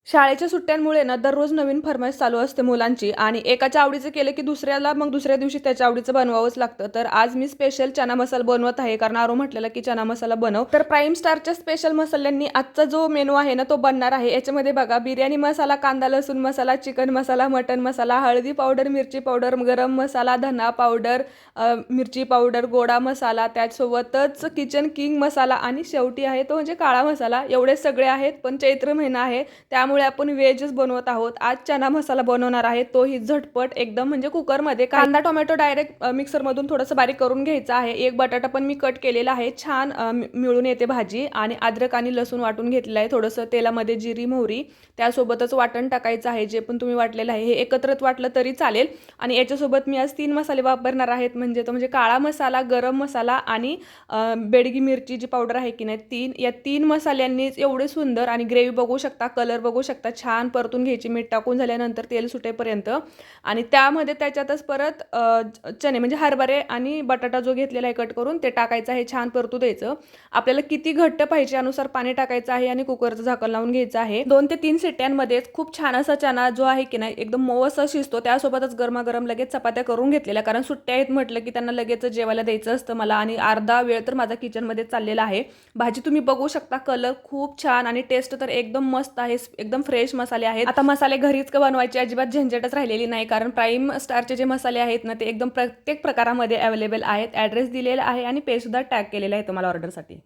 शाळेच्या सुट्ट्यांमुळे ना दररोज नवीन फर्माईश चालू असते मुलांची आणि एकाच्या आवडीचं केलं की दुसऱ्याला मग दुसऱ्या दिवशी त्याच्या आवडीचं बनवावंच लागतं. तर आज मी स्पेशल चना मसाला बनवत आहे, कारण आरो म्हटलेलं की चना मसाला बनव. तर प्राईम स्टारच्या स्पेशल मसाल्यांनी आजचा जो मेनू आहे ना तो बनणार आहे. याच्यामध्ये बघा, बिर्याणी मसाला, कांदा लसूण मसाला, चिकन मसाला, मटन मसाला, हळदी पावडर, मिरची पावडर, गरम मसाला, धना पावडर, मिरची पावडर, गोडा मसाला, त्याचसोबतच किचन किंग मसाला आणि शेवटी आहे तो म्हणजे काळा मसाला. एवढे सगळे आहेत, पण चैत्र महिना आहे त्यामुळे आपण व्हेजच बनवत आहोत. आज चना मसाला बनवणार आहे, तोही झटपट एकदम, म्हणजे कुकरमध्ये. कांदा टोमॅटो डायरेक्ट मिक्सरमधून थोडंसं बारीक करून घ्यायचं आहे. एक बटाटा पण मी कट केलेला आहे, छान मिळून येते भाजी. आणि अद्रक आणि लसूण वाटून घेतलेलं आहे, थोडंसं तेलामध्ये जिरी मोहरी त्यासोबतच वाटण टाकायचं आहे. जे पण तुम्ही वाटलेलं आहे हे एकत्रित वाटलं तरी चालेल. आणि याच्यासोबत मी आज 3 मसाले वापरणार आहेत, म्हणजे काळा मसाला, गरम मसाला आणि बेडगी मिरची जी पावडर आहे की नाही, या 3 मसाल्यांनीच एवढे सुंदर आणि ग्रेव्ही बघू शकता, कलर बघू शकता, छान परतून घ्यायची मीठ टाकून झाल्यानंतर तेल सुटेपर्यंत. आणि त्यामध्ये त्याच्यातच परत चणे म्हणजे हरभरे आणि बटाटा जो घेतलेला आहे कट करून ते टाकायचं आहे, छान परतू द्यायचं. आपल्याला किती घट्ट पाहिजे अनुसार पाणी टाकायचं आहे आणि कुकरचं झाकण लावून घ्यायचं आहे. 2 ते 3 शिट्ट्यांमध्येच खूप छान असा चना जो आहे की नाही एकदम मऊ असा शिजतो. त्यासोबतच गरमागरम लगेच चपात्या करून घेतलेल्या, कारण सुट्ट्या आहेत म्हटलं की त्यांना लगेच जेवायला द्यायचं असतं मला. आणि अर्धा वेळ तर माझा किचनमध्ये चाललेला आहे. भाजी तुम्ही बघू शकता, कलर खूप छान आणि टेस्ट तर एकदम मस्त आहे. एकदम फ्रेश मसाले आहेत. आता मसाले घरीच बनवायची अजिबात झंझटच राहिलेली नाही, कारण प्राईम स्टारचे जे मसाले आहेत ना ते एकदम प्रत्येक प्रकारामध्ये अवेलेबल आहेत. ॲड्रेस दिलेला आहे आणि पे सुद्धा टॅग केलेला आहे तुम्हाला ऑर्डरसाठी.